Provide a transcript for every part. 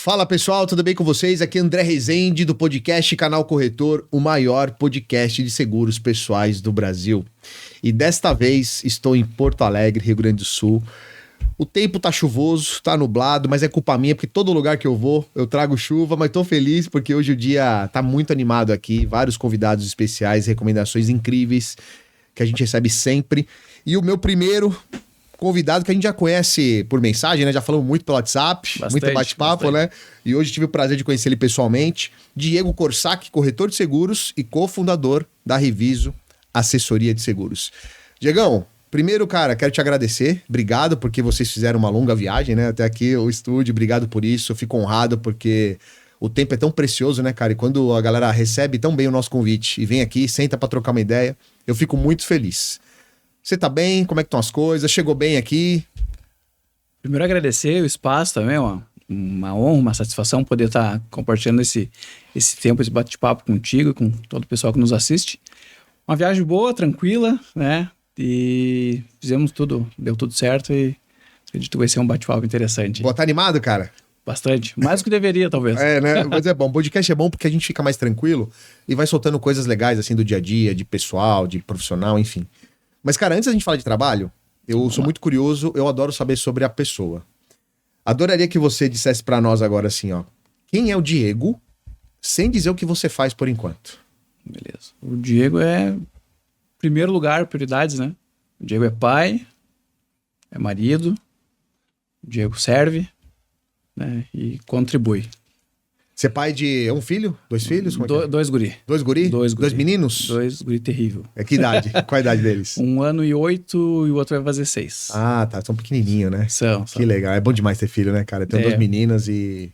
Fala pessoal, tudo bem com vocês? Aqui é André Rezende do podcast Canal Corretor, o maior podcast de seguros pessoais do Brasil. E desta vez estou em Porto Alegre, Rio Grande do Sul. O tempo tá chuvoso, tá nublado, mas é culpa minha, porque todo lugar que eu vou, eu trago chuva, mas tô feliz porque hoje o dia tá muito animado aqui, vários convidados especiais, recomendações incríveis que a gente recebe sempre. E o meu primeiro convidado que a gente já conhece por mensagem, né? Já falamos muito pelo WhatsApp, muito bate-papo, né? E hoje tive o prazer de conhecer ele pessoalmente. Diego Corsac, corretor de seguros e cofundador da Reviso Assessoria de Seguros. Diegão, primeiro, cara, quero te agradecer. Obrigado porque vocês fizeram uma longa viagem, né? Até aqui o estúdio, obrigado por isso. Eu fico honrado porque o tempo é tão precioso, né, cara? E quando a galera recebe tão bem o nosso convite e vem aqui, senta pra trocar uma ideia, eu fico muito feliz. Você tá bem? Como é que estão as coisas? Chegou bem aqui? Primeiro agradecer o espaço também, uma honra, uma satisfação poder estar compartilhando esse tempo, esse bate-papo contigo, com todo o pessoal que nos assiste. Uma viagem boa, tranquila, né? E fizemos tudo, deu tudo certo e acredito que vai ser um bate-papo interessante. Pô, tá animado, cara? Bastante. Mais do que deveria, talvez. É, né? Mas é bom. O podcast é bom porque a gente fica mais tranquilo e vai soltando coisas legais, assim, do dia a dia, de pessoal, de profissional, enfim. Mas, cara, antes da gente falar de trabalho, eu sou muito curioso, eu adoro saber sobre a pessoa. Adoraria que você dissesse pra nós agora assim, ó. Quem é o Diego, sem dizer o que você faz por enquanto? Beleza. O Diego é, em primeiro lugar, prioridades, né? O Diego é pai, é marido, o Diego serve, né? E contribui. Você é pai de um filho? Dois filhos? Como é que é? Dois guri. Dois guri? Dois guri. Dois meninos? Dois guri terrível. É que idade? Qual a idade deles? 1 ano e 8 e o outro vai fazer 6. Ah, tá. São pequenininhos, né? São. Que legal. É bom demais ter filho, né, cara? Tem duas É. meninas e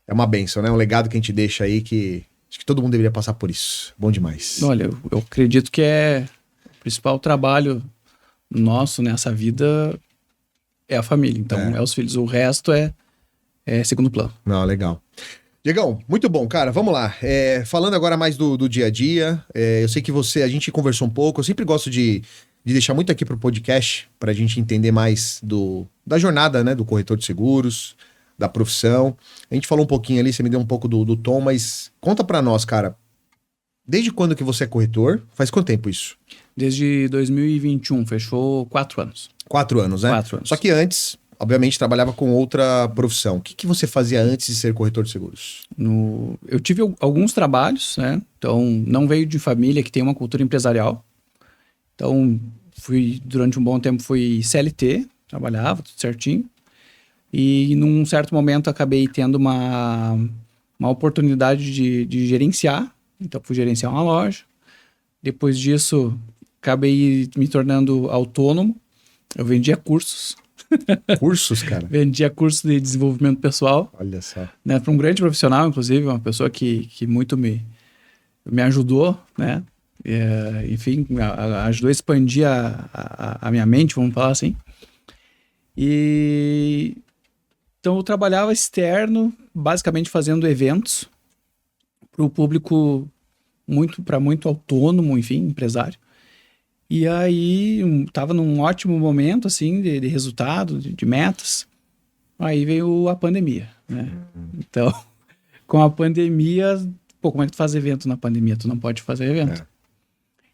é uma bênção, né? Um legado que a gente deixa aí que acho que todo mundo deveria passar por isso. Bom demais. Olha, eu acredito que é o principal trabalho nosso nessa vida é a família. Então, é os filhos. O resto é segundo plano. Não, legal. Diegão, muito bom, cara. Vamos lá. Falando agora mais do dia a dia, eu sei que a gente conversou um pouco. Eu sempre gosto de deixar muito aqui pro podcast, pra gente entender mais da jornada, né, do corretor de seguros, da profissão. A gente falou um pouquinho ali, você me deu um pouco do tom, mas conta pra nós, cara. Desde quando que você é corretor? Faz quanto tempo isso? Desde 2021, fechou 4 anos. 4 anos, né? 4 anos. Só que antes, obviamente, trabalhava com outra profissão. O que você fazia antes de ser corretor de seguros? Eu tive alguns trabalhos, né? Então, não veio de família que tem uma cultura empresarial. Então, durante um bom tempo, fui CLT, trabalhava tudo certinho. E num certo momento, acabei tendo uma oportunidade de gerenciar. Então, fui gerenciar uma loja. Depois disso, acabei me tornando autônomo. Eu vendia cursos. Cursos, cara? Vendia cursos de desenvolvimento pessoal. Olha só. Né, para um grande profissional, inclusive, uma pessoa que muito me ajudou, né? Enfim, ajudou a expandir a minha mente, vamos falar assim. E então eu trabalhava externo, basicamente fazendo eventos para o público muito autônomo, enfim, empresário. E aí estava num ótimo momento assim de resultado, de metas. Aí veio a pandemia, né? Então, com a pandemia, como é que tu faz evento na pandemia? Tu não pode fazer evento.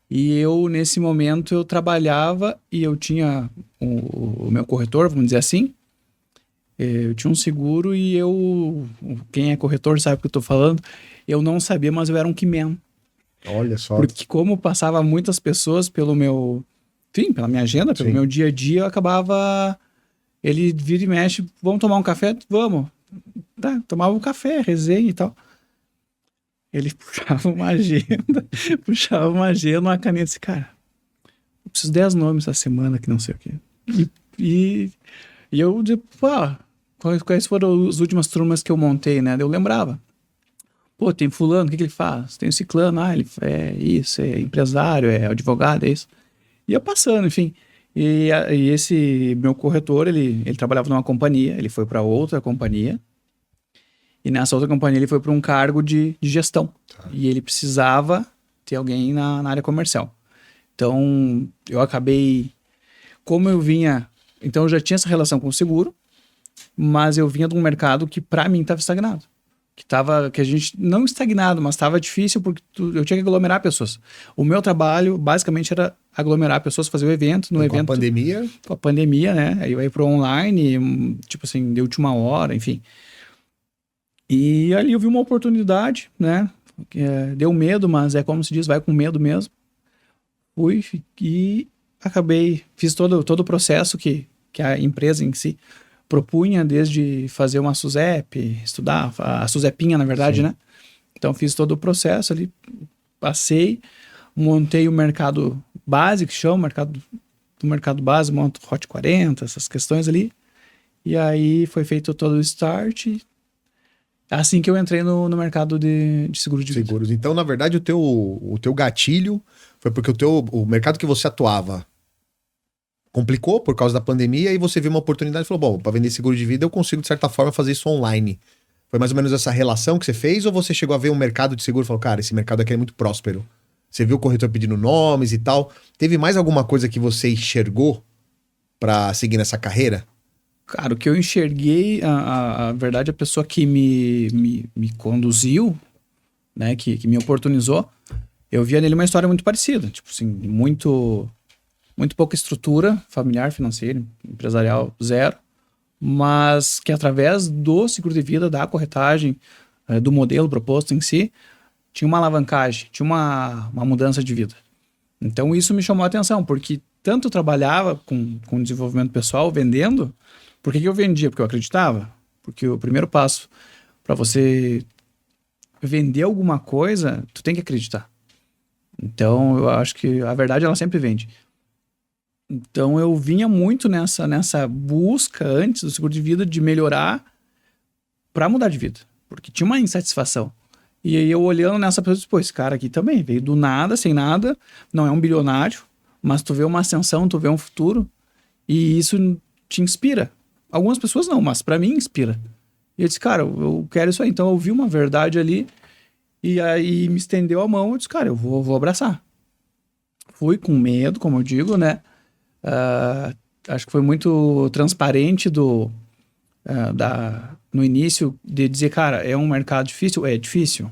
E eu, nesse momento, eu trabalhava e eu tinha o meu corretor, vamos dizer assim. Eu tinha um seguro e quem é corretor sabe o que eu tô falando, eu não sabia, mas eu era um keyman. Olha só. Porque como passava muitas pessoas pela minha agenda, pelo meu dia a dia, eu acabava... Ele vira e mexe, vamos tomar um café? Vamos. Tá, tomava um café, resenha e tal. Ele puxava uma agenda, uma caneta, disse, cara, eu preciso 10 nomes essa semana que não sei o quê. E eu, quais foram as últimas turmas que eu montei, né? Eu lembrava. Pô, tem fulano, o que ele faz? Tem o ciclano, ele é isso, é empresário, é advogado, é isso. Ia passando, enfim. E esse meu corretor, ele trabalhava numa companhia, ele foi para outra companhia. E nessa outra companhia ele foi para um cargo de gestão. Tá. E ele precisava ter alguém na área comercial. Então, eu acabei... Como eu vinha... Então, eu já tinha essa relação com o seguro. mas eu vinha de um mercado que para mim estava estagnado. Que a gente, não estagnado, mas estava difícil porque eu tinha que aglomerar pessoas. O meu trabalho, basicamente, era aglomerar pessoas, fazer o evento. No evento, com a pandemia? Com a pandemia, né? Aí eu ia pro online, tipo assim, de última hora, enfim. E ali eu vi uma oportunidade, né? Deu medo, mas é como se diz, vai com medo mesmo. Fui e acabei, fiz todo o processo que a empresa em si propunha, desde fazer uma SUSEP, estudar, a SUSEPinha, na verdade, Sim. né? Então, fiz todo o processo ali, passei, montei o mercado base, que chama, do mercado base, monto Hot 40, essas questões ali. E aí, foi feito todo o start. Assim que eu entrei no mercado de seguro de vida. Seguros. Então, na verdade, o teu gatilho foi porque o mercado que você atuava complicou por causa da pandemia e você viu uma oportunidade e falou, bom, para vender seguro de vida eu consigo, de certa forma, fazer isso online. Foi mais ou menos essa relação que você fez ou você chegou a ver um mercado de seguro e falou, cara, esse mercado aqui é muito próspero? Você viu o corretor pedindo nomes e tal. Teve mais alguma coisa que você enxergou para seguir nessa carreira? Cara, o que eu enxerguei, a verdade, a pessoa que me conduziu, né, que me oportunizou, eu via nele uma história muito parecida. Tipo assim, muito pouca estrutura familiar, financeira, empresarial, zero. Mas que através do seguro de vida, da corretagem, do modelo proposto em si, tinha uma alavancagem, tinha uma mudança de vida. Então isso me chamou a atenção, porque tanto eu trabalhava com desenvolvimento pessoal, vendendo. Por que eu vendia? Porque eu acreditava. Porque o primeiro passo para você vender alguma coisa, tu tem que acreditar. Então, eu acho que a verdade, ela sempre vende. Então, eu vinha muito nessa busca, antes do seguro de vida, de melhorar para mudar de vida. Porque tinha uma insatisfação. E aí, eu olhando nessa pessoa, pô, esse cara aqui também veio do nada, sem nada, não é um bilionário, mas tu vê uma ascensão, tu vê um futuro, e isso te inspira. Algumas pessoas não, mas para mim inspira. E eu disse, cara, eu quero isso aí. Então eu vi uma verdade ali e aí me estendeu a mão. Eu disse, cara, eu vou abraçar. Fui com medo, como eu digo, né? Acho que foi muito transparente no início de dizer, cara, é um mercado difícil? É difícil,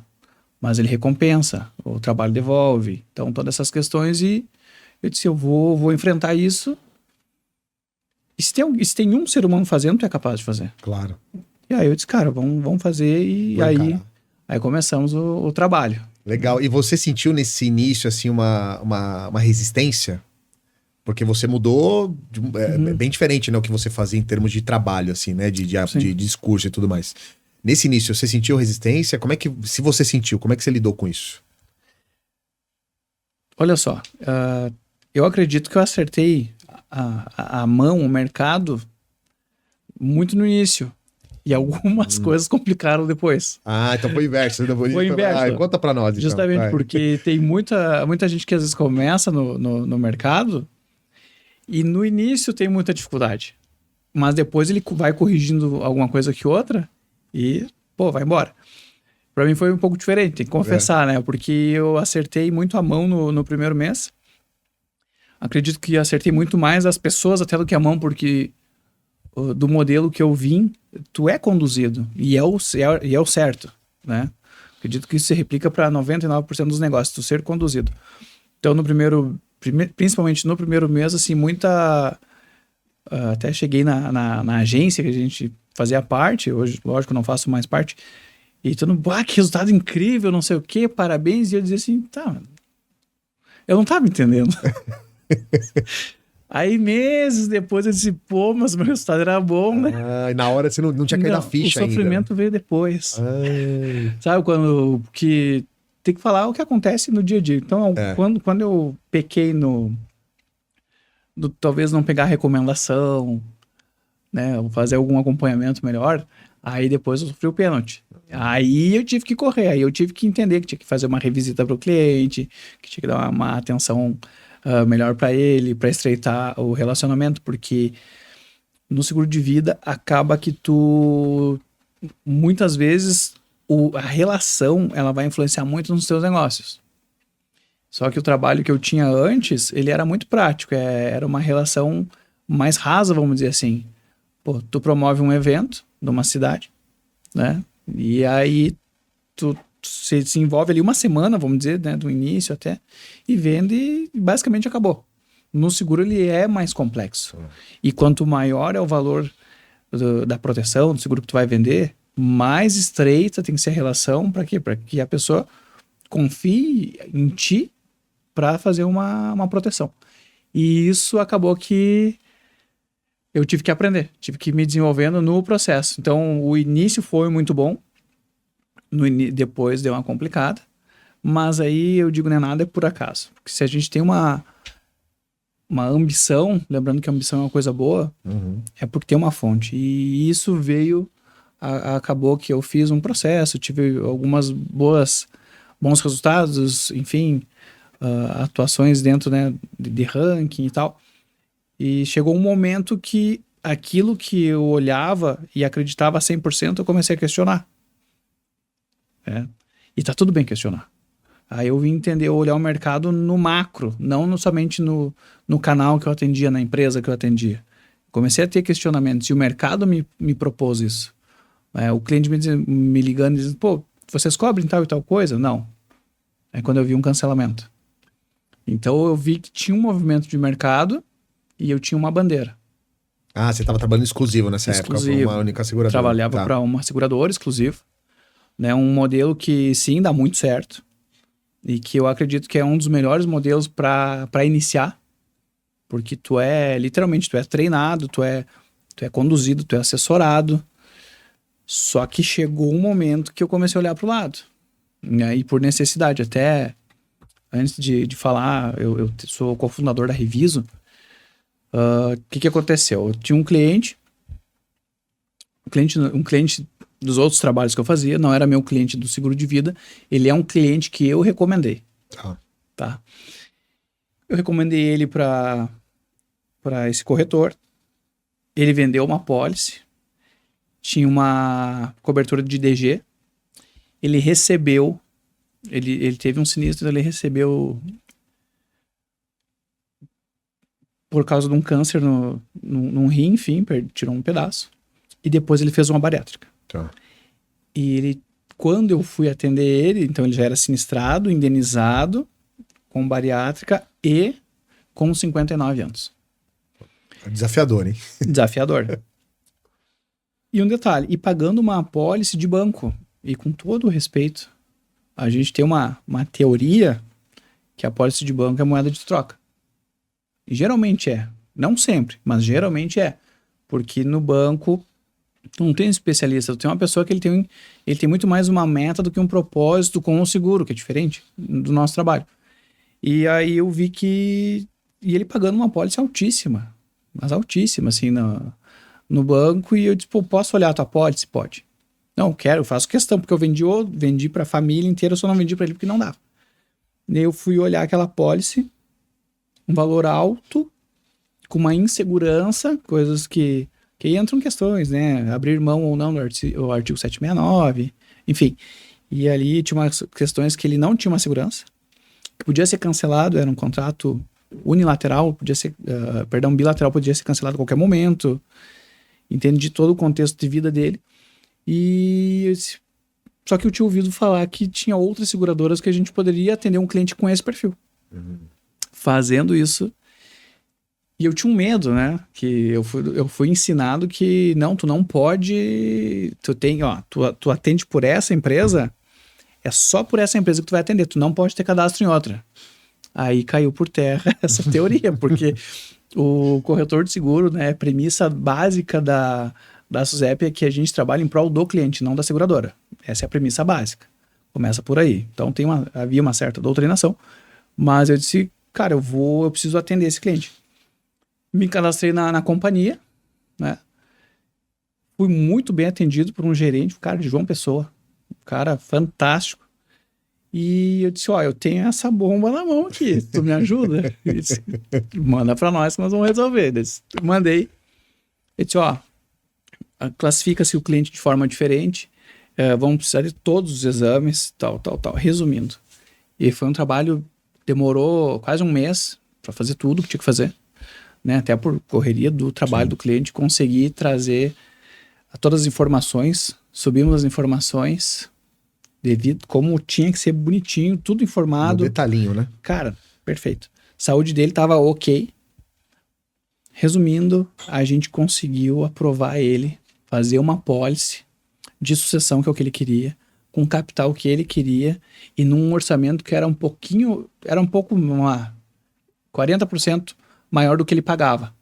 mas ele recompensa, o trabalho devolve. Então todas essas questões e eu disse, eu vou enfrentar isso. E se tem um ser humano fazendo, tu é capaz de fazer. Claro. E aí eu disse, cara, vamos fazer e aí começamos o trabalho. Legal. E você sentiu nesse início, assim, uma resistência? Porque você mudou, bem diferente, né, o que você fazia em termos de trabalho, assim, né, de discurso e tudo mais. Nesse início, você sentiu resistência? Como é que, se você sentiu, como é que você lidou com isso? Olha só, eu acredito que eu acertei a mão, o mercado, muito no início. E algumas coisas complicaram depois. Ah, então foi inverso. Foi inverso. Conta pra nós, então. Justamente porque tem muita gente que às vezes começa no mercado e no início tem muita dificuldade. Mas depois ele vai corrigindo alguma coisa que outra e, pô, vai embora. Pra mim foi um pouco diferente, tem que confessar, né? Porque eu acertei muito a mão no primeiro mês. Acredito que acertei muito mais as pessoas até do que a mão, porque do modelo que eu vim, tu é conduzido e é o certo, né? Acredito que isso se replica para 99% dos negócios, tu ser conduzido. Então, principalmente no primeiro mês, assim, até cheguei na agência que a gente fazia parte, hoje, lógico, não faço mais parte, e todo mundo, que resultado incrível, não sei o quê, parabéns, e eu dizia assim, tá, eu não tava entendendo. Aí meses depois eu disse, pô, mas meu resultado era bom, né? E na hora você não tinha caído na ficha ainda. O sofrimento veio depois. Sabe, que tem que falar o que acontece no dia a dia. Então, quando eu pequei talvez não pegar recomendação, né, ou fazer algum acompanhamento melhor, aí depois eu sofri o pênalti. Aí eu tive que correr, aí eu tive que entender que tinha que fazer uma revisita para o cliente, que tinha que dar uma atenção melhor para ele, para estreitar o relacionamento, porque no seguro de vida acaba que tu, muitas vezes, a relação ela vai influenciar muito nos teus negócios. Só que o trabalho que eu tinha antes, ele era muito prático, era uma relação mais rasa, vamos dizer assim. Pô, tu promove um evento numa cidade, né? E aí você se envolve ali uma semana, vamos dizer, né? Do início até, e vende e basicamente acabou. No seguro ele é mais complexo. E quanto maior é o valor da proteção, do seguro que tu vai vender, mais estreita tem que ser a relação. Para quê? Para que a pessoa confie em ti para fazer uma proteção. E isso acabou que eu tive que aprender, tive que ir me desenvolvendo no processo. Então, o início foi muito bom, depois deu uma complicada, mas aí eu digo, não é nada, é por acaso. Porque se a gente tem uma ambição, lembrando que a ambição é uma coisa boa, é porque tem uma fonte. E isso veio, acabou que eu fiz um processo, tive algumas bons resultados, enfim, atuações dentro, né, de ranking e tal. E chegou um momento que aquilo que eu olhava e acreditava 100%, eu comecei a questionar. E tá tudo bem questionar. Aí eu vim entender, olhar o mercado no macro, não somente no canal que eu atendia, na empresa que eu atendia. Comecei a ter questionamentos e o mercado me propôs isso. O cliente me ligando e dizendo, pô, vocês cobrem tal e tal coisa? Não. É quando eu vi um cancelamento. Então eu vi que tinha um movimento de mercado e eu tinha uma bandeira. Ah, você estava trabalhando exclusivo nessa época para uma única seguradora. Trabalhava para uma seguradora exclusiva. Né, um modelo que sim, dá muito certo. E que eu acredito que é um dos melhores modelos para iniciar. Porque literalmente, tu é treinado, tu é conduzido, tu é assessorado. Só que chegou um momento que eu comecei a olhar para o lado. Né, e por necessidade, até antes de falar, eu sou cofundador da Reviso. O que aconteceu? Eu tinha um cliente dos outros trabalhos que eu fazia, não era meu cliente do seguro de vida, ele é um cliente que eu recomendei. Tá? Eu recomendei ele para esse corretor, ele vendeu uma pólice, tinha uma cobertura de DG, ele recebeu, ele teve um sinistro, ele recebeu por causa de um câncer num rim, enfim, tirou um pedaço. E depois ele fez uma bariátrica. Tá. E quando eu fui atender ele, então ele já era sinistrado, indenizado, com bariátrica e com 59 anos. Desafiador, hein? Desafiador. E um detalhe, e pagando uma apólice de banco. E com todo o respeito, a gente tem uma teoria que a apólice de banco é moeda de troca. E geralmente é. Não sempre, mas geralmente é. Porque no banco tu não tem especialista, tu tem uma pessoa que ele tem muito mais uma meta do que um propósito com o seguro, que é diferente do nosso trabalho. E aí eu vi que... E ele pagando uma apólice altíssima, mas altíssima, assim, no banco. E eu disse, pô, posso olhar a tua apólice? Pode. Não, quero, eu faço questão, porque eu vendi pra família inteira, eu só não vendi pra ele porque não dava. E eu fui olhar aquela apólice, um valor alto, com uma insegurança, coisas que entram questões, né? Abrir mão ou não do artigo 769, enfim. E ali tinha umas questões que ele não tinha uma segurança, que podia ser cancelado, era um contrato unilateral, podia ser, bilateral, podia ser cancelado a qualquer momento. Entendi todo o contexto de vida dele. E só que eu tinha ouvido falar que tinha outras seguradoras que a gente poderia atender um cliente com esse perfil. Fazendo isso. E eu tinha um medo, né? Que eu fui ensinado que não, tu não pode... Tu atende por essa empresa, é só por essa empresa que tu vai atender. Tu não pode ter cadastro em outra. Aí caiu por terra essa teoria, porque o corretor de seguro, né? A premissa básica da SUSEP é que a gente trabalha em prol do cliente, não da seguradora. Essa é a premissa básica. Começa por aí. Então havia uma certa doutrinação, mas eu disse, cara, eu preciso atender esse cliente. Me cadastrei na companhia, né? Fui muito bem atendido por um gerente, um cara de João Pessoa, um cara fantástico. E eu disse, eu tenho essa bomba na mão aqui, tu me ajuda? Ele disse, manda pra nós que nós vamos resolver. Mandei. Ele disse, classifica-se o cliente de forma diferente, vamos precisar de todos os exames, tal. Resumindo. E foi um trabalho, demorou quase um mês para fazer tudo que tinha que fazer. né? Até por correria do trabalho do cliente, conseguir trazer todas as informações, subimos as informações, devido como tinha que ser bonitinho, tudo informado. No detalhinho, né? Cara, perfeito. Saúde dele tava ok. Resumindo, a gente conseguiu aprovar ele, fazer uma apólice de sucessão, que é o que ele queria, com o capital que ele queria, e num orçamento que era um pouco, 40% maior do que ele pagava.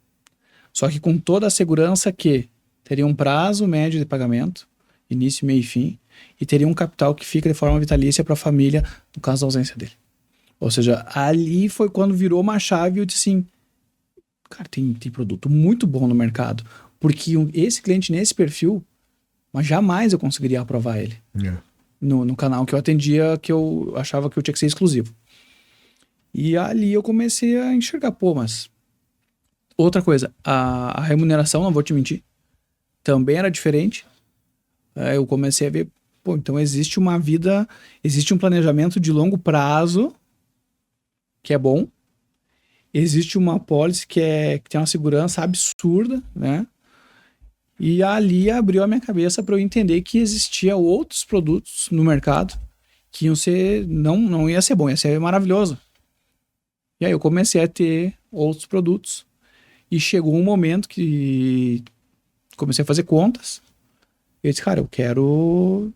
Só que com toda a segurança que teria um prazo médio de pagamento, início, meio e fim, e teria um capital que fica de forma vitalícia para a família no caso da ausência dele. Ou seja, ali foi quando virou uma chave e eu disse assim, cara, tem produto muito bom no mercado, porque esse cliente nesse perfil, mas jamais eu conseguiria aprovar ele no canal que eu atendia, que eu achava que eu tinha que ser exclusivo. E ali eu comecei a enxergar, mas outra coisa, a remuneração, não vou te mentir, também era diferente. Eu comecei a ver, então existe uma vida, existe um planejamento de longo prazo que é bom, existe uma apólice que tem uma segurança absurda, né? E ali abriu a minha cabeça para eu entender que existia outros produtos no mercado que iam ser, não ia ser bom, ia ser maravilhoso. E aí eu comecei a ter outros produtos e chegou um momento que comecei a fazer contas. Eu disse, cara, eu quero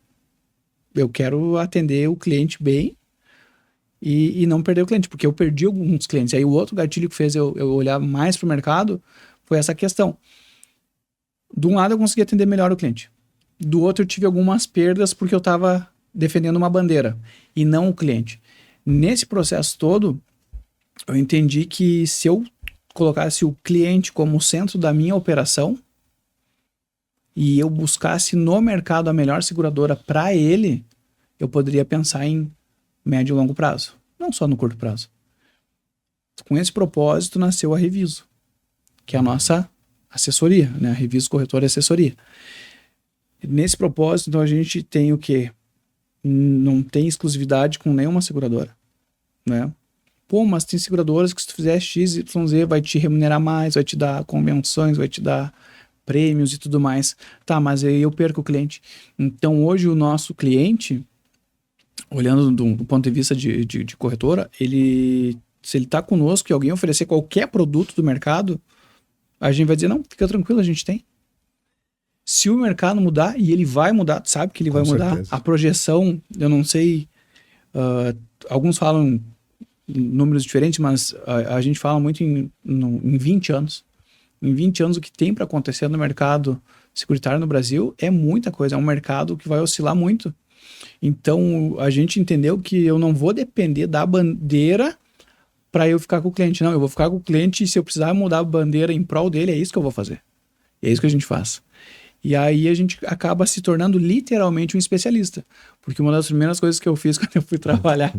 atender o cliente bem e não perder o cliente, porque eu perdi alguns clientes. Aí o outro gatilho que fez eu olhar mais para o mercado foi essa questão. De um lado eu consegui atender melhor o cliente. Do outro eu tive algumas perdas porque eu estava defendendo uma bandeira e não o cliente. Nesse processo todo, eu entendi que se eu colocasse o cliente como centro da minha operação e eu buscasse no mercado a melhor seguradora para ele, eu poderia pensar em médio e longo prazo, não só no curto prazo. Com esse propósito nasceu a Reviso, que é a nossa assessoria, né? A Reviso Corretora e Assessoria. Nesse propósito, então, a gente tem o quê? Não tem exclusividade com nenhuma seguradora, né? Mas tem seguradoras que se tu fizer X, Y, Z vai te remunerar mais, vai te dar convenções, vai te dar prêmios e tudo mais. Tá, mas aí eu perco o cliente. Então hoje o nosso cliente, olhando do ponto de vista de corretora, se ele tá conosco e alguém oferecer qualquer produto do mercado, a gente vai dizer, não, fica tranquilo, a gente tem. Se o mercado mudar, e ele vai mudar, tu sabe que ele vai mudar, a projeção, eu não sei, alguns falam números diferentes, mas a gente fala muito em 20 anos. Em 20 anos, o que tem para acontecer no mercado securitário no Brasil é muita coisa. É um mercado que vai oscilar muito. Então, a gente entendeu que eu não vou depender da bandeira para eu ficar com o cliente. Não, eu vou ficar com o cliente e se eu precisar mudar a bandeira em prol dele, é isso que eu vou fazer. E é isso que a gente faz. E aí a gente acaba se tornando literalmente um especialista. Porque uma das primeiras coisas que eu fiz quando eu fui trabalhar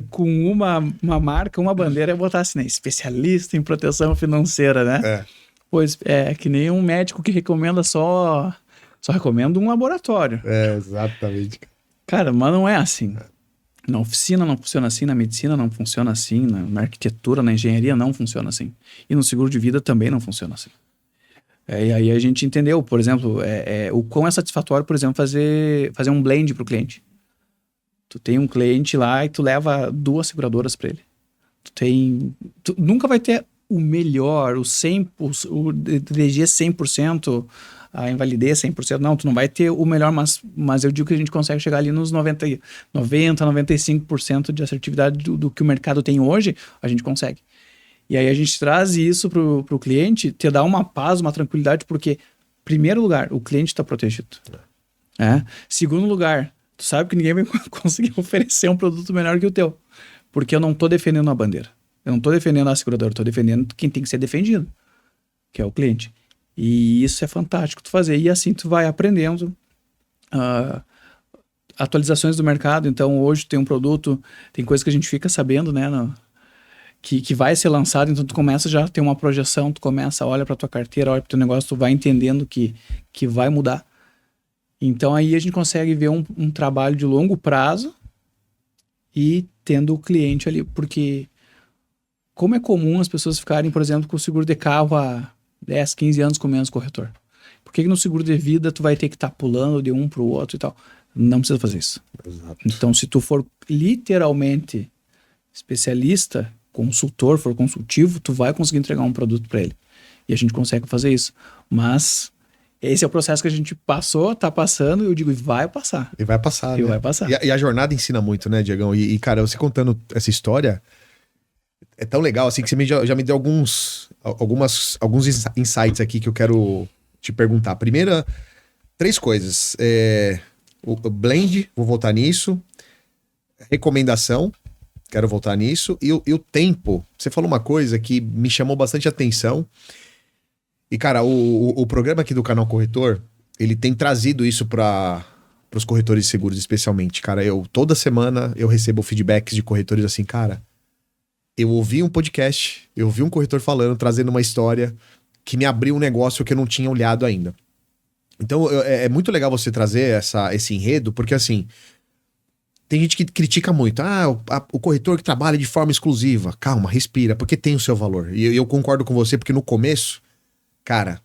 com uma marca, uma bandeira, é botar assim, né? Especialista em proteção financeira, né? Pois é que nem um médico que recomenda só recomenda um laboratório. Exatamente. Cara, mas não é assim. Na oficina não funciona assim, na medicina não funciona assim, na arquitetura, na engenharia não funciona assim. E no seguro de vida também não funciona assim. E aí a gente entendeu, por exemplo, o quão é satisfatório, por exemplo, fazer um blend para o cliente. Tu tem um cliente lá e tu leva 2 seguradoras para ele. Tu nunca vai ter o melhor, o DG 100%, a invalidez 100%. Não, tu não vai ter o melhor, mas eu digo que a gente consegue chegar ali nos 95% de assertividade do que o mercado tem hoje, a gente consegue. E aí a gente traz isso pro cliente, te dá uma paz, uma tranquilidade, porque, primeiro lugar, o cliente está protegido. Segundo lugar, tu sabe que ninguém vai conseguir oferecer um produto melhor que o teu, porque eu não estou defendendo a bandeira. Eu não estou defendendo a seguradora, eu estou defendendo quem tem que ser defendido, que é o cliente. E isso é fantástico tu fazer. E assim tu vai aprendendo atualizações do mercado. Então hoje tem um produto, tem coisa que a gente fica sabendo, né, que vai ser lançado, então tu começa já a ter uma projeção, tu começa, olha para tua carteira, olha para teu negócio, tu vai entendendo que vai mudar. Então aí a gente consegue ver um trabalho de longo prazo e tendo o cliente ali, porque como é comum as pessoas ficarem, por exemplo, com o seguro de carro há 10, 15 anos com menos corretor? Por que no seguro de vida tu vai ter que estar pulando de um para o outro e tal? Não precisa fazer isso. Exato. Então, se tu for literalmente especialista, consultor, for consultivo, tu vai conseguir entregar um produto para ele. E a gente consegue fazer isso. Mas esse é o processo que a gente passou, tá passando, e eu digo, vai passar. E vai passar, E né? vai passar. E a jornada ensina muito, né, Diegão? E, cara, você contando essa história, é tão legal, assim, que você já me deu alguns insights aqui que eu quero te perguntar. Primeira, 3 coisas. O blend, vou voltar nisso. Recomendação, quero voltar nisso. E o tempo. Você falou uma coisa que me chamou bastante atenção. E, cara, o programa aqui do Canal Corretor, ele tem trazido isso para os corretores de seguros, especialmente. Cara, toda semana eu recebo feedbacks de corretores assim, cara, eu ouvi um podcast, eu ouvi um corretor falando, trazendo uma história que me abriu um negócio que eu não tinha olhado ainda. Então, é muito legal você trazer esse enredo, porque assim, tem gente que critica muito. O corretor que trabalha de forma exclusiva. Calma, respira, porque tem o seu valor. E eu concordo com você, porque no começo, cara,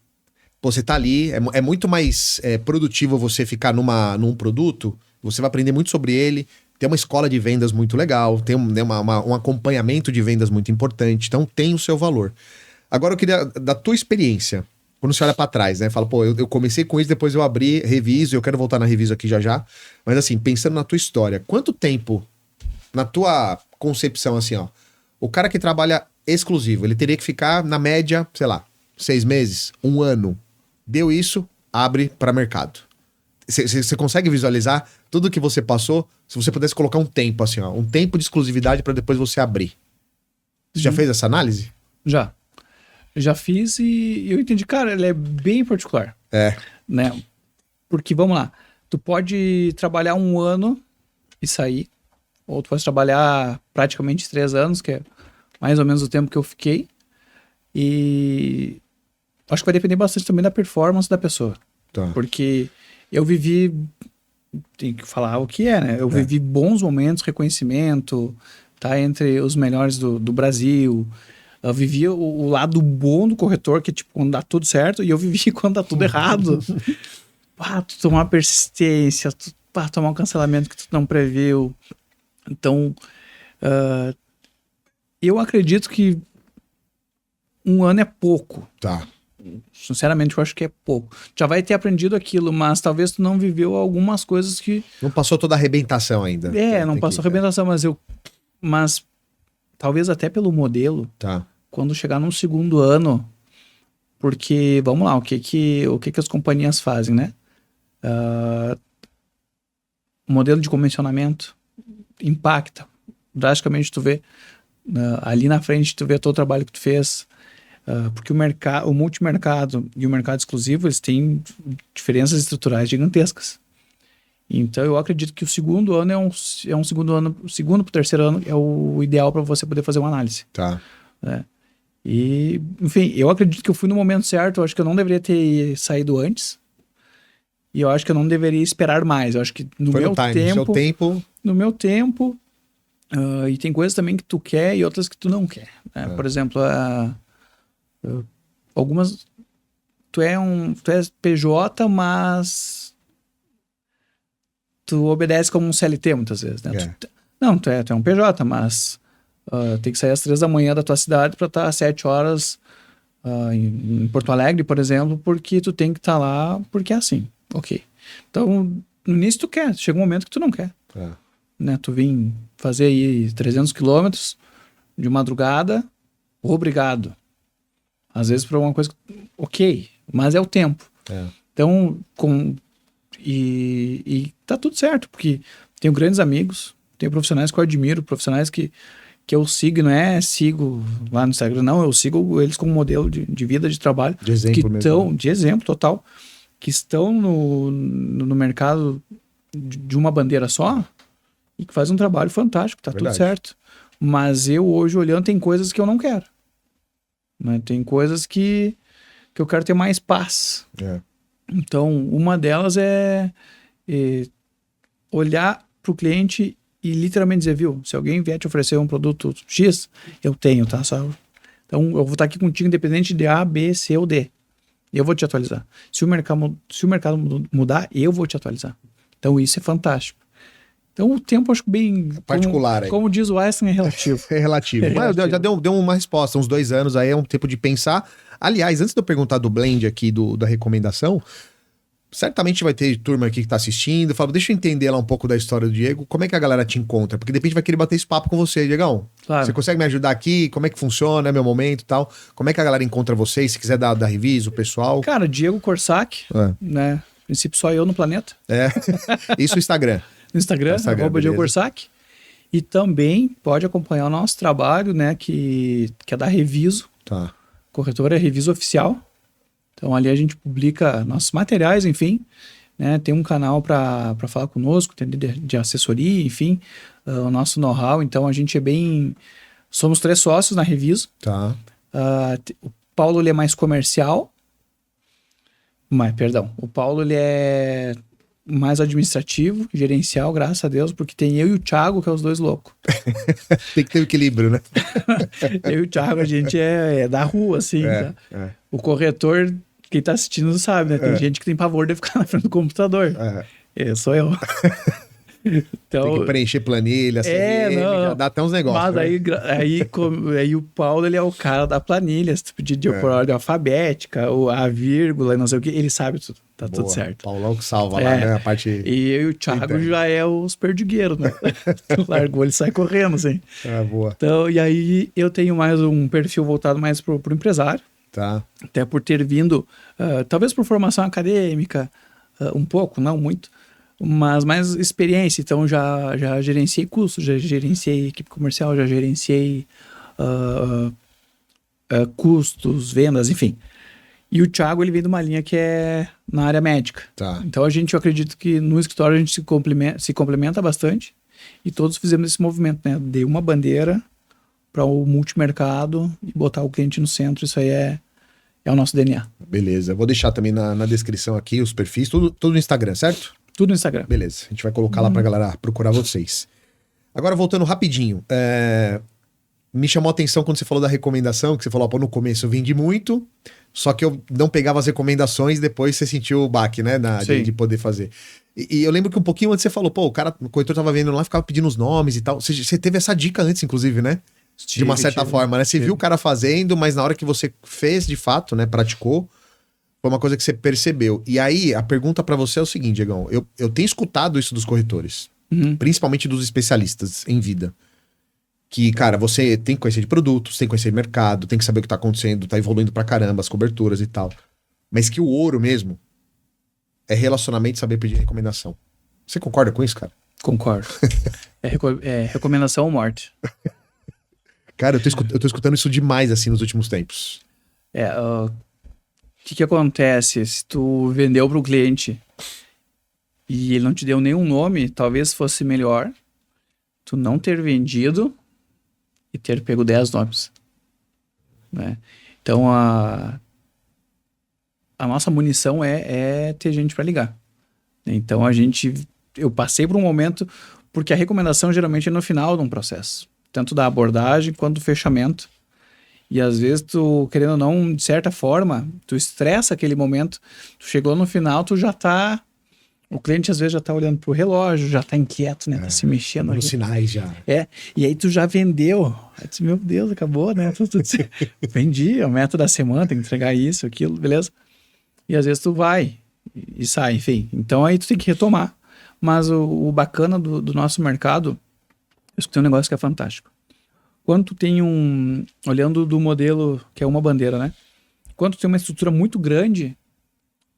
você tá ali, é muito mais produtivo você ficar num produto, você vai aprender muito sobre ele, tem uma escola de vendas muito legal, tem um acompanhamento de vendas muito importante, então tem o seu valor. Agora eu queria, da tua experiência, quando você olha pra trás, né, fala, pô, eu comecei com isso, depois eu abri, reviso, eu quero voltar na reviso aqui já, mas assim, pensando na tua história, quanto tempo, na tua concepção, assim, ó, o cara que trabalha exclusivo, ele teria que ficar, na média, sei lá, 6 meses, 1 ano, deu isso, abre para mercado. Você consegue visualizar tudo que você passou? Se você pudesse colocar um tempo, assim, ó, um tempo de exclusividade para depois você abrir. Você já fez essa análise? Já fiz e eu entendi, cara, ele é bem particular. Né? Porque, vamos lá, tu pode trabalhar 1 ano e sair, ou tu pode trabalhar praticamente 3 anos, que é mais ou menos o tempo que eu fiquei, e acho que vai depender bastante também da performance da pessoa. Tá. Porque eu vivi, tem que falar o que é, né? Eu vivi bons momentos, reconhecimento, tá entre os melhores do Brasil. Eu vivi o lado bom do corretor, que é tipo quando dá tudo certo, e eu vivi quando dá tudo errado. Tu tomar persistência, tomar um cancelamento que tu não previu. Então, eu acredito que 1 ano é pouco. Tá. Sinceramente, eu acho que é pouco. Já vai ter aprendido aquilo, mas talvez tu não viveu algumas coisas que... Não passou toda a arrebentação ainda. não passou a arrebentação, mas talvez até pelo modelo, Tá. quando chegar no 2º ano, porque, vamos lá, o que as companhias fazem, né? O modelo de comissionamento impacta. Drasticamente tu vê, ali na frente tu vê todo o trabalho que tu fez, porque o multimercado e o mercado exclusivo, eles têm diferenças estruturais gigantescas. Então eu acredito que o 2º ano é um 2º ano, o 2º pro 3º ano é o ideal para você poder fazer uma análise. Tá. E, enfim, eu acredito que eu fui no momento certo, eu acho que eu não deveria ter saído antes. E eu acho que eu não deveria esperar mais. Eu acho que no meu tempo... No meu tempo, e tem coisas também que tu quer e outras que tu não quer. Né? Por exemplo, algumas... Tu é PJ, mas tu obedece como um CLT muitas vezes. Né? Não, tu é um PJ, mas tem que sair às 3 da manhã da tua cidade para estar às 7 horas em Porto Alegre, por exemplo, porque tu tem que estar lá porque é assim. Ok. Então, no início tu quer, chega um momento que tu não quer. Né? Tu vem fazer aí 300 quilômetros de madrugada, obrigado. Às vezes por alguma coisa, ok, mas é o tempo. Então, e tá tudo certo, porque tenho grandes amigos, tenho profissionais que eu admiro, profissionais que eu sigo, sigo lá no Instagram, não, eu sigo eles como modelo de vida, de trabalho. De exemplo mesmo. De exemplo total, que estão no mercado de uma bandeira só e que fazem um trabalho fantástico, tá tudo certo. Mas eu hoje olhando, tem coisas que eu não quero. Né? Tem coisas que eu quero ter mais paz. Então, uma delas é olhar para o cliente e literalmente dizer, viu, se alguém vier te oferecer um produto X, eu tenho, tá? Então, eu vou estar aqui contigo independente de A, B, C ou D. Eu vou te atualizar. Se o mercado mudar, eu vou te atualizar. Então, isso é fantástico. Então, o tempo, acho que bem... Particular. Como diz o Einstein, é relativo. É relativo. Mas já deu uma resposta. Uns 2 anos aí é um tempo de pensar. Aliás, antes de eu perguntar do blend aqui, da recomendação, certamente vai ter turma aqui que tá assistindo. Fala, deixa eu entender lá um pouco da história do Diego. Como é que a galera te encontra? Porque de repente vai querer bater esse papo com você, Diegão. Claro. Você consegue me ajudar aqui? Como é que funciona? É meu momento e tal? Como é que a galera encontra vocês? Se quiser dar revisa, o pessoal. Cara, Diego Corsac, né? No princípio, só eu no planeta. Isso no Instagram. No Instagram, Diego Corsac. E também pode acompanhar o nosso trabalho, né? Que é da Reviso. Tá. Corretora é Reviso Oficial. Então ali a gente publica nossos materiais, enfim, né? Tem um canal para falar conosco, tem de assessoria, enfim, o nosso know-how. Então a gente somos 3 sócios na Reviso. Tá. O Paulo, ele é mais comercial, o Paulo, ele é mais administrativo, gerencial, graças a Deus, porque tem eu e o Thiago, que é os 2 loucos. Tem que ter um equilíbrio, né? Eu e o Thiago, a gente é da rua, assim, tá? O corretor, quem tá assistindo sabe, né? Tem gente que tem pavor de ficar na frente do computador. Sou eu. Então, tem que preencher planilha, CRM, já dá até uns negócios. Mas aí o Paulo, ele é o cara da planilha, se tu pedir por ordem alfabética, ou a vírgula, não sei o que, ele sabe tudo, tá tudo certo. Paulão que salva lá, né, a parte... E eu e o Thiago já é os perdigueiros, né? Tu largou, ele sai correndo, assim. Boa. Então, e aí eu tenho mais um perfil voltado mais pro empresário. Tá. Até por ter vindo, talvez por formação acadêmica, um pouco, não muito, mas mais experiência. Então já gerenciei custos, já gerenciei equipe comercial, já gerenciei custos, vendas, enfim. E o Thiago, ele vem de uma linha que é na área médica. Tá. Então eu acredito que no escritório a gente se complementa bastante e todos fizemos esse movimento, né? Dei uma bandeira para o multimercado e botar o cliente no centro. Isso aí é o nosso DNA. Beleza. Vou deixar também na descrição aqui os perfis, tudo no Instagram, certo? Tudo no Instagram. Beleza. A gente vai colocar lá pra galera procurar vocês. Agora, voltando rapidinho. Me chamou a atenção quando você falou da recomendação, que você falou, no começo eu vendi muito, só que eu não pegava as recomendações, depois você sentiu o baque, né? De poder fazer. E eu lembro que um pouquinho antes você falou, o corretor tava vendo lá, ficava pedindo os nomes e tal. Você teve essa dica antes, inclusive, né? De uma certa forma, né? Você viu o cara fazendo, mas na hora que você fez de fato, né? Praticou, foi uma coisa que você percebeu. E aí, a pergunta pra você é o seguinte, Diegão. Eu tenho escutado isso dos corretores, principalmente dos especialistas em vida. Que, cara, você tem que conhecer de produtos, tem que conhecer de mercado, tem que saber o que tá acontecendo, tá evoluindo pra caramba, as coberturas e tal. Mas que o ouro mesmo é relacionamento e saber pedir recomendação. Você concorda com isso, cara? Concordo. É recomendação ou morte. Cara, eu tô escutando isso demais, assim, nos últimos tempos. O que acontece? Se tu vendeu pro cliente e ele não te deu nenhum nome, talvez fosse melhor tu não ter vendido e ter pego 10 nomes. Né? Então, a nossa munição é ter gente para ligar. Então, eu passei por um momento, porque a recomendação geralmente é no final de um processo. Tanto da abordagem quanto do fechamento. E às vezes tu, querendo ou não, de certa forma, tu estressa aquele momento, tu chegou no final, tu já tá... O cliente às vezes já tá olhando pro relógio, já tá inquieto, né? Tá se mexendo. Nos sinais já. E aí tu já vendeu. Aí tu disse, meu Deus, acabou, né? Vendi, a meta da semana, tem que entregar isso, aquilo, beleza? E às vezes tu vai e sai, enfim. Então aí tu tem que retomar. Mas o bacana do nosso mercado, eu escutei um negócio que é fantástico. Quando tu tem olhando do modelo, que é uma bandeira, né? Quando tu tem uma estrutura muito grande,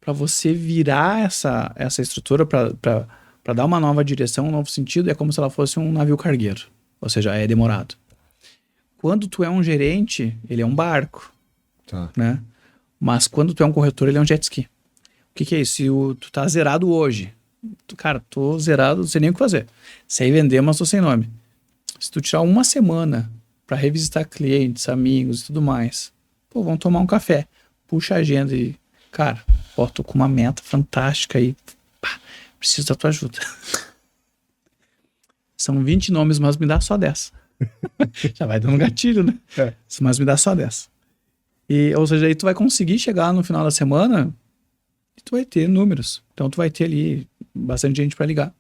para você virar essa estrutura para dar uma nova direção, um novo sentido, é como se ela fosse um navio cargueiro. Ou seja, é demorado. Quando tu é um gerente, ele é um barco. Tá. Né? Mas quando tu é um corretor, ele é um jet ski. O que é isso? Se tu tá zerado hoje, cara, tô zerado, não sei nem o que fazer. Sei vender, mas tô sem nome. Se tu tirar uma semana para revisitar clientes, amigos e tudo mais, vamos tomar um café. Puxa a agenda e, cara, tô com uma meta fantástica e preciso da tua ajuda. São 20 nomes, mas me dá só 10. Já vai dando gatilho, né? Mas me dá só 10. Ou seja, aí tu vai conseguir chegar no final da semana e tu vai ter números. Então tu vai ter ali bastante gente para ligar.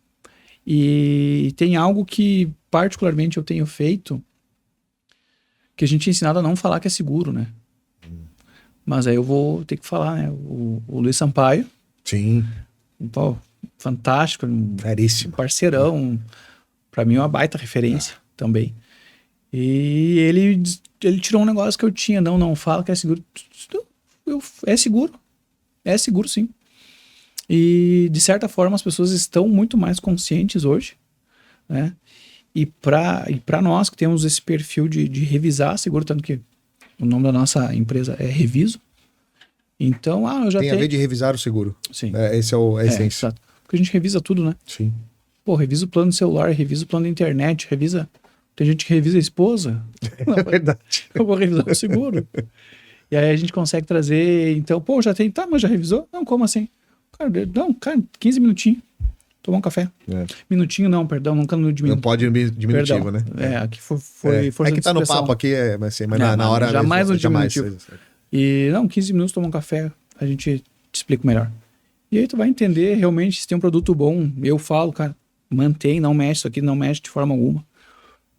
E tem algo que particularmente eu tenho feito, que a gente é ensinado a não falar que é seguro, né? Mas aí eu vou ter que falar, né? O Luiz Sampaio. Sim. Pô, fantástico. Caríssimo. Parceirão. Pra mim é uma baita referência também. E ele tirou um negócio que eu tinha. Não fala que é seguro. É seguro. É seguro, sim. E, de certa forma, as pessoas estão muito mais conscientes hoje, né? E para nós que temos esse perfil de revisar seguro, tanto que o nome da nossa empresa é Reviso. Então, eu já tenho... Tem a ver de revisar o seguro. Sim. Esse é a essência. Exato. Porque a gente revisa tudo, né? Sim. Pô, revisa o plano do celular, revisa o plano da internet, revisa... Tem gente que revisa a esposa. Não, é verdade. Eu vou revisar o seguro. E aí a gente consegue trazer... Então, pô, já tem... Tá, mas já revisou? Não, como assim? Cara, 15 minutinhos. Tomar um café. Minutinho não, perdão, nunca no diminutivo. Não pode diminutivo, perdão, né? Aqui foi força que tá de no expressão. papo aqui, mas na hora... Jamais no jamais. diminutivo. E, 15 minutos, tomar um café, a gente te explica melhor. E aí tu vai entender realmente se tem um produto bom. Eu falo, cara, mantém, não mexe, isso aqui não mexe de forma alguma,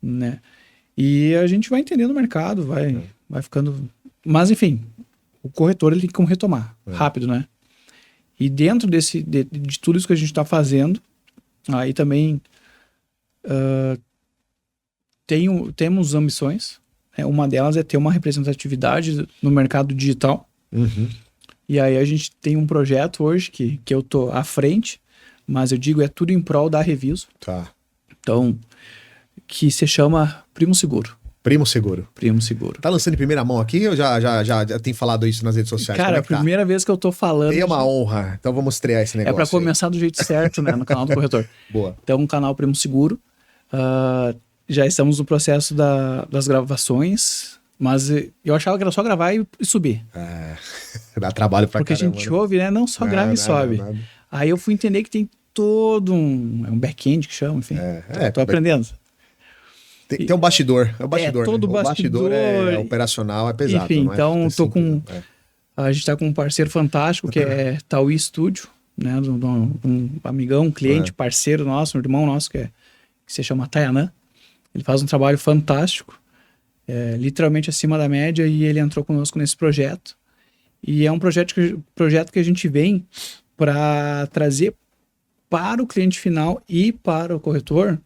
né? E a gente vai entendendo o mercado, vai ficando... Mas, enfim, o corretor, ele tem como retomar, rápido, né? E dentro de tudo isso que a gente está fazendo, aí também temos ambições. Uma delas é ter uma representatividade no mercado digital. Uhum. E aí a gente tem um projeto hoje que eu tô à frente, mas eu digo, é tudo em prol da Reviso. Tá. Então, que se chama Primo Seguro. Primo Seguro. Primo Seguro. Tá lançando em primeira mão aqui ou já tem falado isso nas redes sociais? Cara, é a primeira vez que eu tô falando... É uma honra. Então vamos estrear esse negócio. É pra começar do jeito certo, né? No canal do corretor. Boa. Então, um canal Primo Seguro. Já estamos no processo das gravações, mas eu achava que era só gravar e subir. Dá trabalho pra Porque caramba. a gente ouve, né? Não só grava e sobe. Nada. Aí eu fui entender que tem todo um back-end que chama, enfim. Tô aprendendo. Tem um bastidor. É o bastidor. Todo né? O bastidor é operacional, é pesado. Enfim, então tô com... Simples, A gente tá com um parceiro fantástico que é Taui Studio, né? Um amigão, um cliente, parceiro nosso, um irmão nosso que se chama Tayanã. Ele faz um trabalho fantástico, literalmente acima da média, e ele entrou conosco nesse projeto. E é um projeto que a gente vem para trazer para o cliente final e para o corretor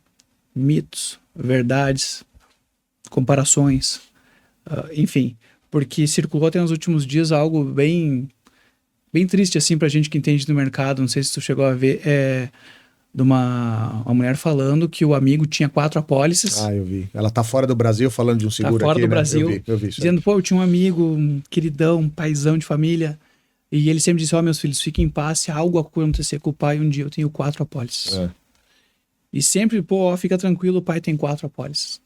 mitos, verdades, comparações, enfim, porque circulou até nos últimos dias algo bem triste assim pra gente que entende do mercado. Não sei se tu chegou a ver, de uma mulher falando que o amigo tinha 4 apólices. Eu vi. Ela tá fora do Brasil falando de um seguro aqui, fora do né? Brasil, Eu vi isso dizendo, pô, eu tinha um amigo, um queridão, um paizão de família, e ele sempre disse, meus filhos, fiquem em paz, se algo acontecer com o pai, um dia eu tenho 4 apólices. E sempre, fica tranquilo, o pai tem 4 apólices.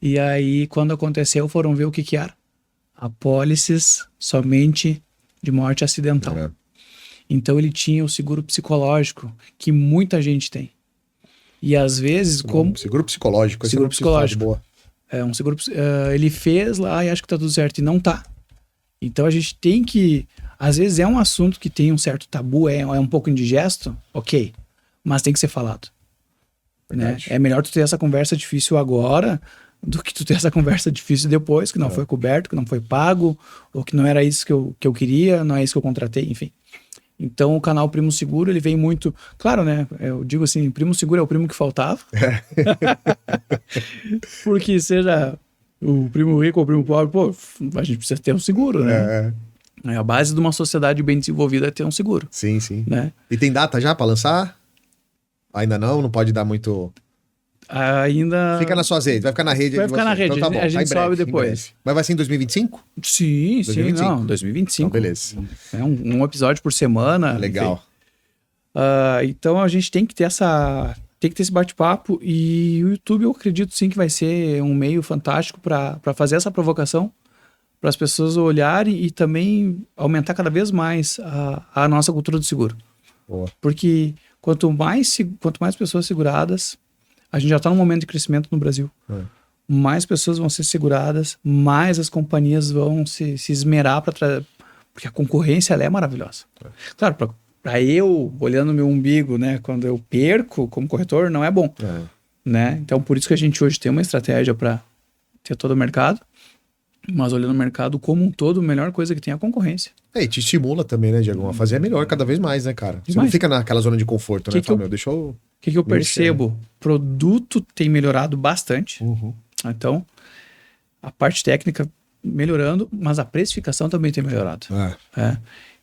E aí, quando aconteceu, foram ver o que era. Apólices somente de morte acidental. Então, ele tinha o seguro psicológico, que muita gente tem. E às vezes, Seguro psicológico. Seguro psicológico. Boa. Um seguro... ele fez lá e acha que tá tudo certo, e não tá. Então, a gente tem que... Às vezes, é um assunto que tem um certo tabu, é um pouco indigesto, ok. Mas tem que ser falado. Né? É melhor tu ter essa conversa difícil agora do que tu ter essa conversa difícil depois, que não foi coberto, que não foi pago, ou que não era isso que eu queria, não é isso que eu contratei, enfim. Então o canal Primo Seguro, ele vem muito... Claro, né? Eu digo assim, Primo Seguro é o primo que faltava. Porque seja o primo rico ou o primo pobre, a gente precisa ter um seguro, né? A base de uma sociedade bem desenvolvida é ter um seguro. Sim. Né? E tem data já para lançar? Ainda não pode dar muito... Ainda... Fica nas suas redes, vai ficar na rede. Vai ficar na rede, então, tá bom, a gente sobe depois. Mas vai ser em 2025? Sim, 2025. Então, beleza. É um episódio por semana. Legal. Então a gente tem que ter esse bate-papo, e o YouTube eu acredito sim que vai ser um meio fantástico para fazer essa provocação, para as pessoas olharem e também aumentar cada vez mais a nossa cultura do seguro. Boa. Porque quanto mais pessoas seguradas, A gente já está num momento de crescimento no Brasil. Mais pessoas vão ser seguradas, mais as companhias vão se esmerar para porque a concorrência ela é maravilhosa. Claro, para eu, olhando meu umbigo, né, quando eu perco como corretor, não é bom. Né? Então, por isso que a gente hoje tem uma estratégia para ter todo o mercado, mas olhando o mercado como um todo, a melhor coisa que tem é a concorrência. E te estimula também, né, Diego? A fazer melhor cada vez mais, né, cara? Você não fica naquela zona de conforto, né? Fala, deixa eu... O que eu percebo? Produto tem melhorado bastante. Então, a parte técnica melhorando, mas a precificação também tem melhorado.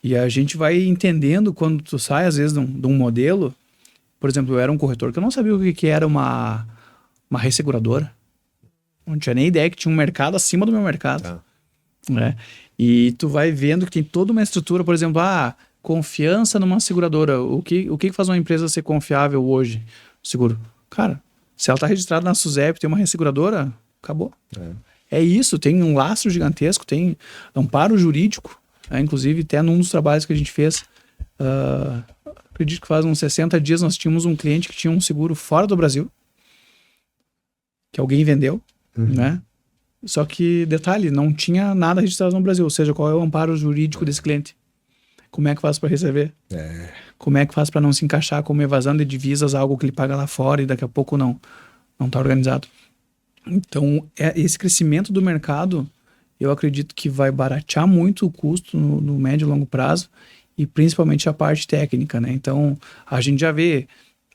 E a gente vai entendendo quando tu sai, às vezes, de um modelo. Por exemplo, eu era um corretor que eu não sabia o que era uma resseguradora. Não tinha nem ideia que tinha um mercado acima do meu mercado. Né? E tu vai vendo que tem toda uma estrutura, por exemplo, confiança numa seguradora. O que faz uma empresa ser confiável hoje? Seguro. Cara, se ela está registrada na SUSEP, tem uma resseguradora, acabou. É isso, tem um lastro gigantesco, tem amparo jurídico. Inclusive, até num dos trabalhos que a gente fez, acredito que faz uns 60 dias, nós tínhamos um cliente que tinha um seguro fora do Brasil, que alguém vendeu, né? Só que, detalhe, não tinha nada registrado no Brasil, ou seja, qual é o amparo jurídico desse cliente? Como é que faz para receber? Como é que faz para não se encaixar como evasão de divisas, algo que ele paga lá fora e daqui a pouco não está organizado? Então, esse crescimento do mercado, eu acredito que vai baratear muito o custo no médio e longo prazo e principalmente a parte técnica, né? Então, a gente já vê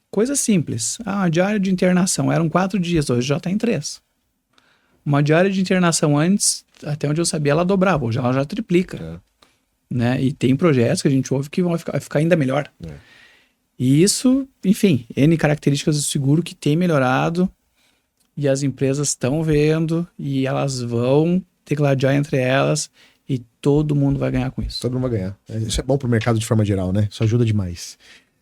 coisas simples. A diária de internação eram 4 dias, hoje já está em 3. Uma diária de internação antes, até onde eu sabia, ela dobrava, hoje ela já triplica. Né? E tem projetos que a gente ouve que vão ficar ainda melhor. E isso, enfim, N características do seguro que tem melhorado e as empresas estão vendo e elas vão degladiar entre elas e todo mundo vai ganhar com isso. Todo mundo vai ganhar. Isso é bom pro mercado de forma geral, né? Isso ajuda demais.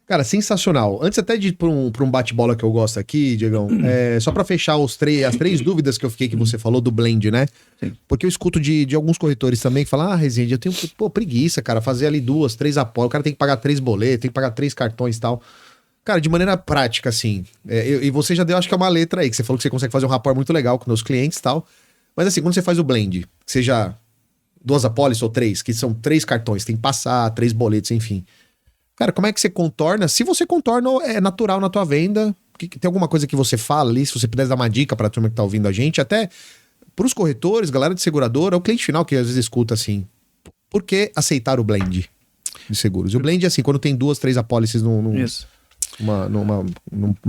Cara, sensacional. Antes até de ir pra um bate-bola que eu gosto aqui, Diegão, só pra fechar as 3 dúvidas que eu fiquei que você falou do blend, né? Sim. Porque eu escuto de alguns corretores também que falam, Rezende, eu tenho preguiça, cara, fazer ali 2, 3 após, o cara tem que pagar 3 boletos, tem que pagar 3 cartões e tal. Cara, de maneira prática, assim, e você já deu, acho que é uma letra aí, que você falou que você consegue fazer um rapport muito legal com os clientes e tal, mas assim, quando você faz o blend, seja 2 apólices ou 3, que são 3 cartões, tem que passar, 3 boletos, enfim. Cara, como é que você contorna? Se você contorna, é natural na tua venda. Tem alguma coisa que você fala ali, se você pudesse dar uma dica pra turma que tá ouvindo a gente, até pros corretores, galera de seguradora, o cliente final que às vezes escuta assim, por que aceitar o blend de seguros? E o blend é assim, quando tem 2, 3 apólices numa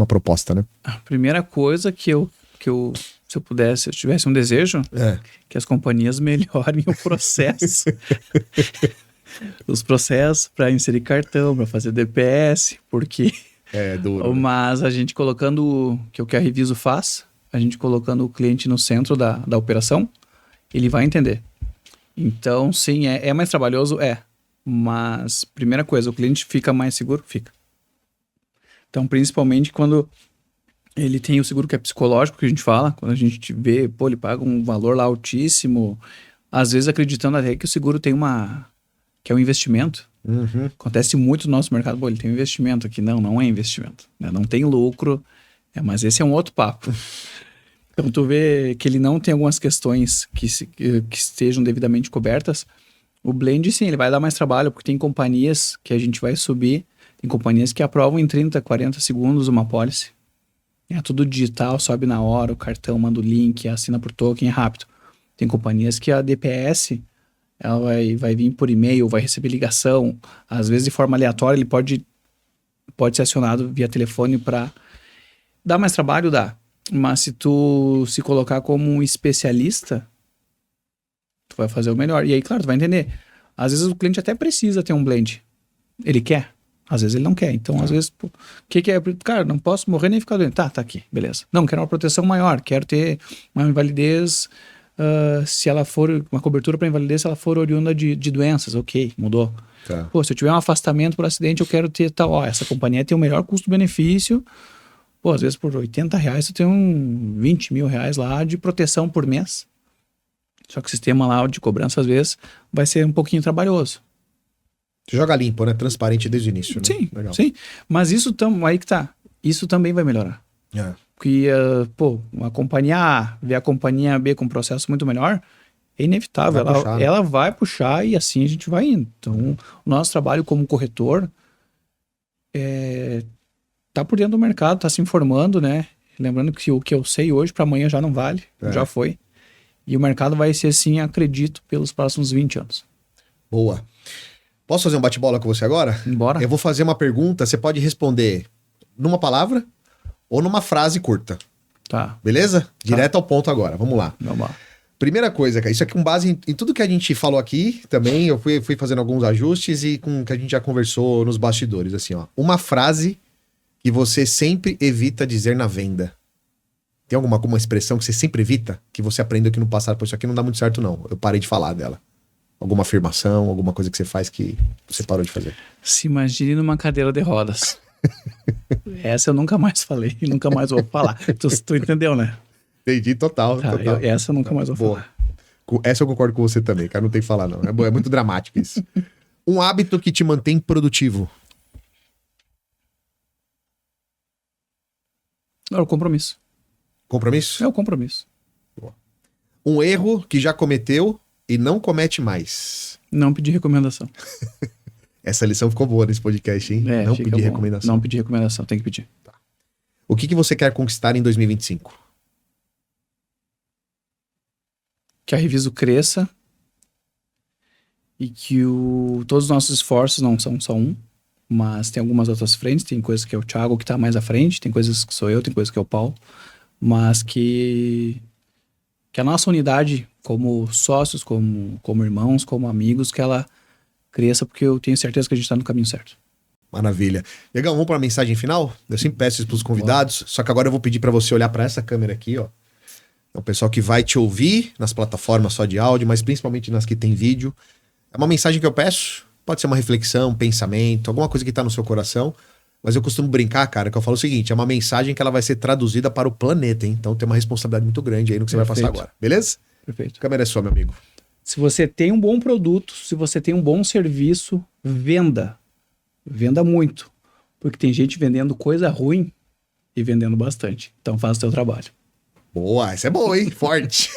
proposta, né? A primeira coisa que eu se eu tivesse um desejo, que as companhias melhorem o processo. Os processos para inserir cartão, para fazer DPS, porque... É duro. Mas a gente colocando, que é o que a Reviso faz, a gente colocando o cliente no centro da operação, ele vai entender. Então, sim, é mais trabalhoso? Mas, primeira coisa, o cliente fica mais seguro? Fica. Então, principalmente quando ele tem o seguro que é psicológico, que a gente fala, quando a gente vê, ele paga um valor lá altíssimo, às vezes acreditando até que o seguro tem que é um investimento. Acontece muito no nosso mercado. Ele tem um investimento aqui. Não é investimento. Né? Não tem lucro. Mas esse é um outro papo. Então, tu vê que ele não tem algumas questões que estejam devidamente cobertas. O blend, sim, ele vai dar mais trabalho, porque tem companhias que a gente vai subir, tem companhias que aprovam em 30, 40 segundos uma pólice. É tudo digital, sobe na hora, o cartão manda o link, assina por token, é rápido. Tem companhias que a DPS... ela vai vir por e-mail, vai receber ligação, às vezes de forma aleatória, ele pode ser acionado via telefone para dar mais trabalho, dá. Mas se tu se colocar como um especialista, tu vai fazer o melhor. E aí, claro, tu vai entender. Às vezes o cliente até precisa ter um blend. Ele quer, às vezes ele não quer. Então, às vezes, o que é? Cara, não posso morrer nem ficar doente. Tá aqui, beleza. Não, quero uma proteção maior, quero ter uma invalidez... se ela for uma cobertura para invalidez, se ela for oriunda de doenças, ok, mudou. Se eu tiver um afastamento por acidente, eu quero ter tal, essa companhia tem o melhor custo-benefício, às vezes por R$80 você tem 20 mil reais lá de proteção por mês. Só que o sistema lá de cobrança, às vezes, vai ser um pouquinho trabalhoso. Você joga limpo, né? Transparente desde o início, né? Sim, legal. Sim. Mas isso aí que tá. Isso também vai melhorar. que uma companhia A ver a companhia B com um processo muito melhor, é inevitável. Ela vai puxar e assim a gente vai indo. Então, o nosso trabalho como corretor tá por dentro do mercado, tá se informando, né? Lembrando que o que eu sei hoje para amanhã já não vale, já foi. E o mercado vai ser assim, acredito, pelos próximos 20 anos. Boa. Posso fazer um bate-bola com você agora? Bora. Eu vou fazer uma pergunta, você pode responder numa palavra ou numa frase curta. Tá. Beleza? Direto ao ponto agora, vamos lá. Vamos lá. Primeira coisa, cara, isso aqui com base em tudo que a gente falou aqui também, eu fui fazendo alguns ajustes e com o que a gente já conversou nos bastidores, assim, ó. Uma frase que você sempre evita dizer na venda. Tem alguma expressão que você sempre evita? Que você aprendeu aqui no passado, pô, isso aqui não dá muito certo não, eu parei de falar dela. Alguma afirmação, alguma coisa que você faz que você parou de fazer? Se imagine numa cadeira de rodas. Essa eu nunca mais falei e nunca mais vou falar. Tu entendeu, né? Entendi, total. Tá, total. Essa eu nunca mais vou falar. Essa eu concordo com você também, cara, não tem que falar não. É muito dramático isso. Um hábito que te mantém produtivo. É o compromisso. Compromisso? É o compromisso. Um erro que já cometeu e não comete mais. Não pedir recomendação. Essa lição ficou boa nesse podcast, hein? Não pedir recomendação. Não pedir recomendação, tem que pedir. Tá. O que você quer conquistar em 2025? Que a Reviso cresça e que todos os nossos esforços não são só um, mas tem algumas outras frentes, tem coisas que é o Thiago que tá mais à frente, tem coisas que sou eu, tem coisas que é o Paulo, mas que a nossa unidade como sócios, como irmãos, como amigos, que ela cresça, porque eu tenho certeza que a gente tá no caminho certo. Maravilha. Legal, vamos para a mensagem final? Eu sempre peço isso pros convidados, só que agora eu vou pedir para você olhar para essa câmera aqui, ó. É o pessoal que vai te ouvir nas plataformas só de áudio, mas principalmente nas que tem vídeo. É uma mensagem que eu peço, pode ser uma reflexão, um pensamento, alguma coisa que tá no seu coração, mas eu costumo brincar, cara, que eu falo o seguinte, é uma mensagem que ela vai ser traduzida para o planeta, hein? Então tem uma responsabilidade muito grande aí no que você vai passar agora, beleza? Perfeito. A câmera é sua, meu amigo. Se você tem um bom produto, se você tem um bom serviço, venda. Venda muito. Porque tem gente vendendo coisa ruim e vendendo bastante. Então faça o seu trabalho. Boa, essa é boa, hein? Forte.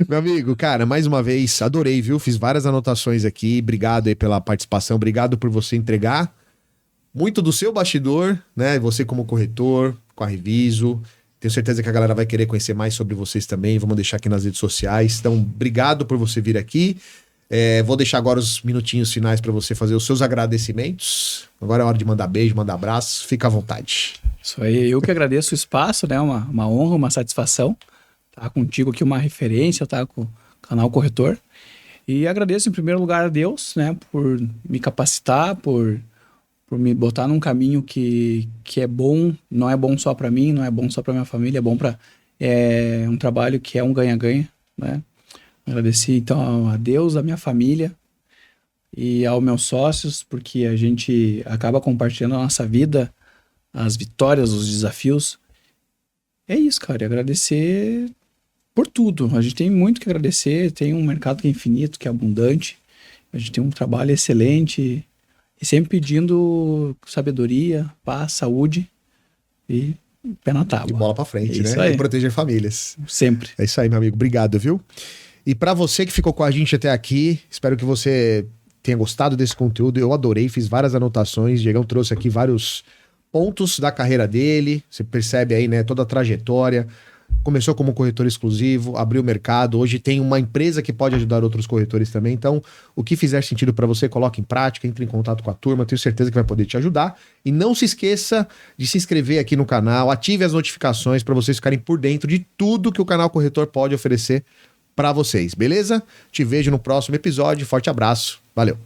Meu amigo, cara, mais uma vez, adorei, viu? Fiz várias anotações aqui. Obrigado aí pela participação. Obrigado por você entregar muito do seu bastidor, né? Você como corretor, com a Reviso. Tenho certeza que a galera vai querer conhecer mais sobre vocês também. Vamos deixar aqui nas redes sociais. Então, obrigado por você vir aqui. Vou deixar agora os minutinhos finais para você fazer os seus agradecimentos. Agora é hora de mandar beijo, mandar abraço. Fica à vontade. Isso aí, eu que agradeço o espaço, né? Uma honra, uma satisfação. Tá contigo aqui, uma referência, tá com o canal Corretor. E agradeço em primeiro lugar a Deus, né? Por me capacitar, por me botar num caminho que é bom, não é bom só para mim, não é bom só para minha família, é bom para um trabalho que é um ganha-ganha, né? Agradeci então a Deus, a minha família e aos meus sócios, porque a gente acaba compartilhando a nossa vida, as vitórias, os desafios. É isso, cara, e agradecer por tudo. A gente tem muito que agradecer, tem um mercado que é infinito, que é abundante, a gente tem um trabalho excelente. E sempre pedindo sabedoria, paz, saúde e pé na tábua. E bola pra frente, né? Aí. E proteger famílias. Sempre. É isso aí, meu amigo. Obrigado, viu? E pra você que ficou com a gente até aqui, espero que você tenha gostado desse conteúdo. Eu adorei, fiz várias anotações. Diegão trouxe aqui vários pontos da carreira dele. Você percebe aí, né, toda a trajetória. Começou como corretor exclusivo, abriu o mercado, hoje tem uma empresa que pode ajudar outros corretores também. Então, o que fizer sentido para você, coloque em prática, entre em contato com a turma, tenho certeza que vai poder te ajudar. E não se esqueça de se inscrever aqui no canal, ative as notificações para vocês ficarem por dentro de tudo que o canal Corretor pode oferecer para vocês, beleza? Te vejo no próximo episódio, forte abraço, valeu!